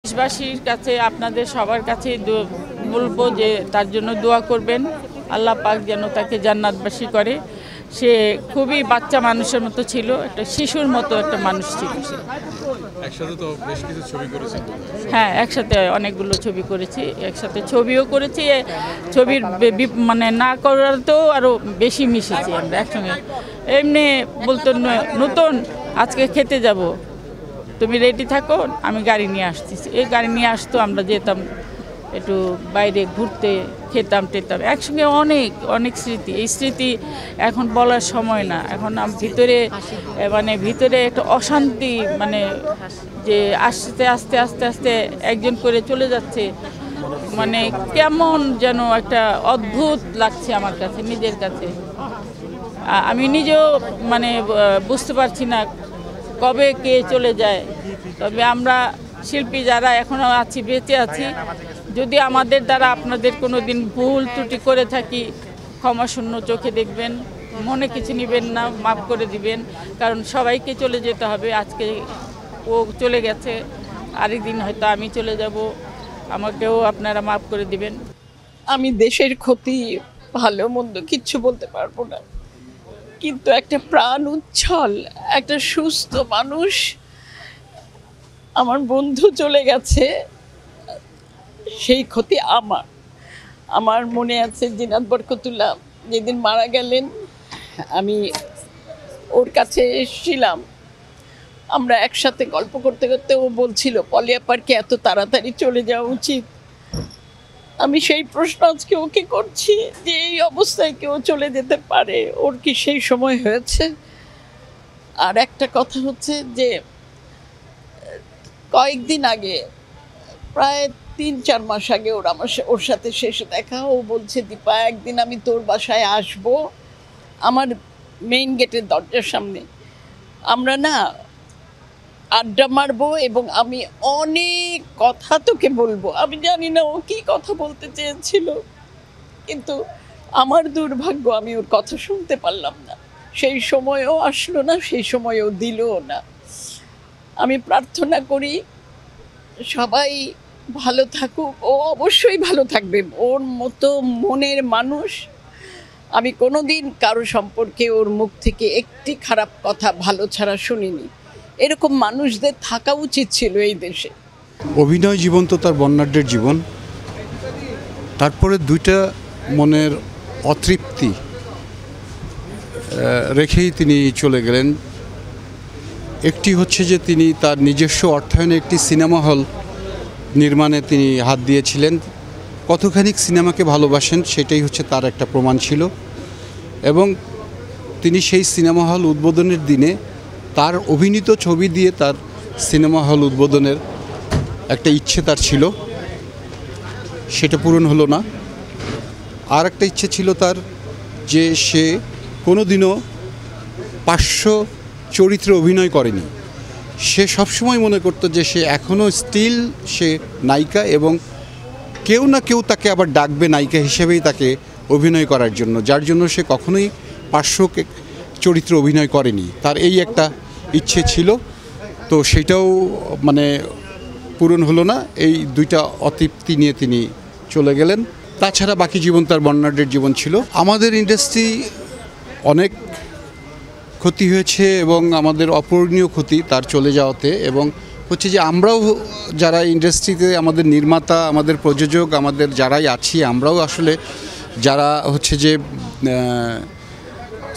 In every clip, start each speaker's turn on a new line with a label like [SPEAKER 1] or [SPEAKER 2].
[SPEAKER 1] দেশবাসীর কাছে আপনাদের সবার কাছে বলবো যে তার জন্য দোয়া করবেন, আল্লাহ পাক যেন তাকে জান্নাতবাসী করে। সে খুবই বাচ্চা মানুষের মতো ছিল, একটা শিশুর মতো একটা মানুষ ছিল সে।
[SPEAKER 2] একসাথে তো বেশ কিছু ছবি করেছি।
[SPEAKER 1] হ্যাঁ, একসাথে অনেকগুলো ছবি করেছি, একসাথে ছবিও করেছি। ছবির মানে না করাতেও আরও বেশি মিশেছি আমরা একসঙ্গে। এমনি বলতো নতুন আজকে খেতে যাব, তুমি রেডি থাকো, আমি গাড়ি নিয়ে আসতেছি। এই গাড়ি নিয়ে আসতো, আমরা যেতাম একটু বাইরে ঘুরতে, খেতাম টেতাম একসঙ্গে। অনেক অনেক স্মৃতি, এই স্মৃতি এখন বলার সময় না। এখন ভিতরে মানে ভিতরে একটা অশান্তি, মানে যে আস্তে আস্তে আস্তে আস্তে একজন করে চলে যাচ্ছে, মানে কেমন যেন একটা অদ্ভুত লাগছে আমার কাছে, নিজের কাছে। আমি নিজেও মানে বুঝতে পারছি না কবে কে চলে যায়। তবে আমরা শিল্পী যারা এখনও আছি, বেঁচে আছি, যদি আমাদের দ্বারা আপনাদের কোনো দিন ভুল ত্রুটি করে থাকি, ক্ষমাশূন্য চোখে দেখবেন, মনে কিছু নেবেন না, মাফ করে দিবেন। কারণ সবাইকে চলে যেতে হবে। আজকে ও চলে গেছে, আরেকদিন হয়তো আমি চলে যাব, আমাকেও আপনারা মাফ করে দিবেন।
[SPEAKER 3] আমি দেশের ক্ষতি ভালো মন্দ কিচ্ছু বলতে পারবো না, কিন্তু একটা প্রাণ উচ্ছল, একটা সুস্থ মানুষ আমার বন্ধু চলে গেছে, সেই ক্ষতি আমার মনে আছে। জিনাত বরকতুল্লাহ যেদিন মারা গেলেন, আমি ওর কাছে এসেছিলাম, আমরা একসাথে গল্প করতে করতে ও বলছিল পলি আপার কি এত তাড়াতাড়ি চলে যাওয়া উচিত। আমি সেই প্রশ্ন আজকে ওকে করছি যে এই অবস্থায় কেউ চলে যেতে পারে, ওর কি সেই সময় হয়েছে? আর একটা কথা হচ্ছে যে কয়েকদিন আগে, প্রায় 3-4 মাস আগে ওর সাথে শেষে দেখা। ও বলছে, দীপা একদিন আমি তোর বাসায় আসব, আমার মেইন গেটের দরজার সামনে আমরা না আড্ডা মারবো এবং আমি অনেক কথা তোকে বলবো। আমি জানি না ও কি কথা বলতে চেয়েছিল, কিন্তু আমার দুর্ভাগ্য আমি ওর কথা শুনতে পারলাম না। সেই সময়ও আসলো না, সেই সময়ও দিলও না। আমি প্রার্থনা করি সবাই ভালো থাকুক, ও অবশ্যই ভালো থাকবে, ওর মতো মনের মানুষ। আমি কোনোদিন কারো সম্পর্কে ওর মুখ থেকে একটি খারাপ কথা ভালো ছাড়া শুনিনি। এরকম মানুষদের থাকা উচিত ছিল এই দেশে।
[SPEAKER 4] অভিনয় জীবন তো তার বর্ণাঢ্যের জীবন। তারপরে দুইটা মনের অতৃপ্তি রেখেই তিনি চলে গেলেন। একটি হচ্ছে যে তিনি তার নিজস্ব অর্থায়নে একটি সিনেমা হল নির্মাণে তিনি হাত দিয়েছিলেন। কতখানি সিনেমাকে ভালোবাসেন সেটাই হচ্ছে তার একটা প্রমাণ ছিল। এবং তিনি সেই সিনেমা হল উদ্বোধনের দিনে তার অভিনীত ছবি দিয়ে তার সিনেমা হল উদ্বোধনের একটা ইচ্ছে তার ছিল, সেটা পূরণ হলো না। আর একটা ইচ্ছে ছিল তার, যে সে কোনো দিনও পার্শ্ব চরিত্রে অভিনয় করেনি। সে সবসময় মনে করতো যে সে এখনও স্টিল সে নায়িকা, এবং কেউ না কেউ তাকে আবার ডাকবে নায়িকা হিসেবেই তাকে অভিনয় করার জন্য, যার জন্য সে কখনোই পার্শ্ব চরিত্রে অভিনয় করেনি। তার এই একটা ইচ্ছে ছিল, তো সেটাও মানে পূরণ হলো না। এই দুইটা অতৃপ্তি নিয়ে তিনি চলে গেলেন। তাছাড়া বাকি জীবন তার বর্ণাঢ্যের জীবন ছিল। আমাদের ইন্ডাস্ট্রি অনেক ক্ষতি হয়েছে এবং আমাদের অপূরণীয় ক্ষতি তার চলে যাওয়াতে। এবং হচ্ছে যে আমরাও যারা ইন্ডাস্ট্রিতে, আমাদের নির্মাতা, আমাদের প্রযোজক, আমাদের যারাই আছি, আমরাও আসলে যারা হচ্ছে যে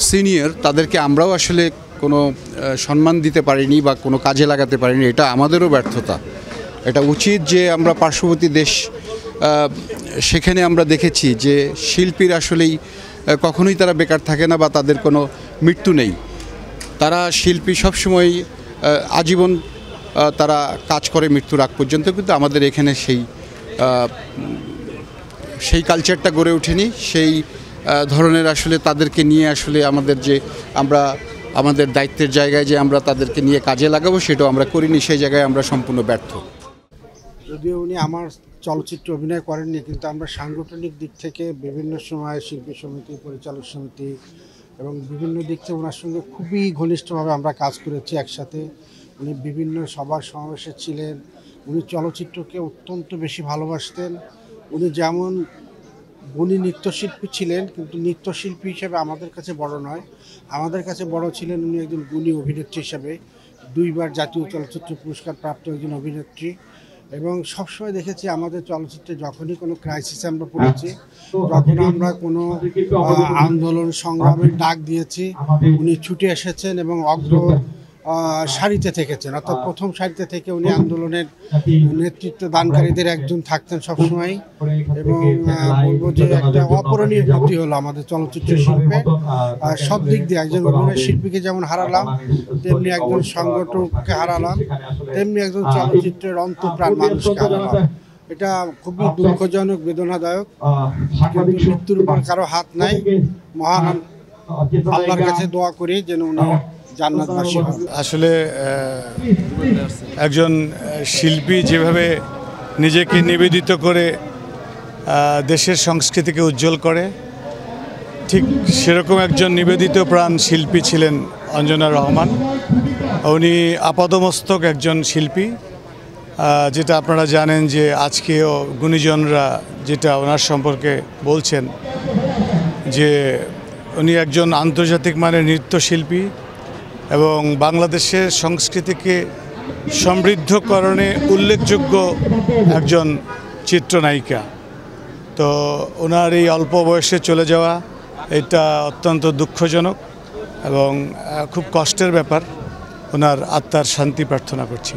[SPEAKER 4] সিনিয়র, তাদেরকে আমরাও আসলে কোনো সম্মান দিতে পারিনি বা কোনো কাজে লাগাতে পারিনি। এটা আমাদেরও ব্যর্থতা। এটা উচিত যে আমরা পার্শ্ববর্তী দেশ, সেখানে আমরা দেখেছি যে শিল্পীর আসলেই কখনোই তারা বেকার থাকে না বা তাদের কোনো মৃত্যু নেই। তারা শিল্পী সবসময় আজীবন তারা কাজ করে মৃত্যুর আগ পর্যন্ত। কিন্তু আমাদের এখানে সেই কালচারটা গড়ে ওঠেনি। সেই ধরনের আসলে তাদেরকে নিয়ে আসলে আমাদের যে আমরা আমাদের দায়িত্বের জায়গায় যে আমরা তাদেরকে নিয়ে কাজে লাগাবো, সেটাও আমরা করিনি। সেই জায়গায় আমরা সম্পূর্ণ ব্যর্থ।
[SPEAKER 5] যদিও উনি আমার চলচ্চিত্রে অভিনয় করেননি, কিন্তু আমরা সাংগঠনিক দিক থেকে বিভিন্ন সময় শিল্পী সমিতি, পরিচালক সমিতি এবং বিভিন্ন দিক থেকে ওনার সঙ্গে খুবই ঘনিষ্ঠভাবে আমরা কাজ করেছি একসাথে। উনি বিভিন্ন সভা সমাবেশে ছিলেন, উনি চলচ্চিত্রকে অত্যন্ত বেশি ভালোবাসতেন। উনি যেমন উনি নৃত্যশিল্পী ছিলেন, কিন্তু নৃত্যশিল্পী হিসেবে আমাদের কাছে বড় নয়, আমাদের কাছে বড় ছিলেন উনি একজন গুণী অভিনেত্রী হিসেবে, 2 বার জাতীয় চলচ্চিত্র পুরস্কার প্রাপ্ত একজন অভিনেত্রী। এবং সবসময় দেখেছি আমাদের চলচ্চিত্রে যখনই কোনো ক্রাইসিসে আমরা পড়েছি, যখন আমরা কোনো আন্দোলন সংগ্রামের ডাক দিয়েছি, উনি ছুটে এসেছেন এবং সারিতে থেকেছেন, অর্থাৎ প্রথম সারিতে থেকে উনি আন্দোলনের নেতৃত্ব দানকারীদের একজন থাকতেন সবসময়। এবং বলবো যে একটা অপূরণীয় ক্ষতি হলো আমাদের চলচ্চিত্র শিল্পে সব দিক দিয়ে। একজন অভিনয় শিল্পীকে যেমন হারালাম, তেমনি একজন সংগঠককে হারালাম, তেমনি একজন চলচ্চিত্রের অন্তঃপ্রাণ মানুষকে হারালাম। এটা খুবই দুঃখজনক, বেদনাদায়ক, কিন্তু মৃত্যুর উপর কারো হাত নাই। মহান আল্লাহর কাছে দোয়া করি যেন উনি জান্নাতবাসী হন।
[SPEAKER 6] আসলে একজন শিল্পী যেভাবে নিজেকে নিবেদিত করে দেশের সংস্কৃতিকে উজ্জ্বল করে, ঠিক সেরকম একজন নিবেদিত প্রাণ শিল্পী ছিলেন অঞ্জনা রহমান। উনি আপাদমস্তক একজন শিল্পী, যেটা আপনারা জানেন যে আজকেও গুণীজনরা যেটা ওনার সম্পর্কে বলছেন যে উনি একজন আন্তর্জাতিক মানের নৃত্যশিল্পী এবং বাংলাদেশের সংস্কৃতিকে সমৃদ্ধকরণে উল্লেখযোগ্য একজন চিত্রনায়িকা। তো ওনার এই অল্প বয়সে চলে যাওয়া এটা অত্যন্ত দুঃখজনক এবং খুব কষ্টের ব্যাপার। ওনার আত্মার শান্তি প্রার্থনা করছি।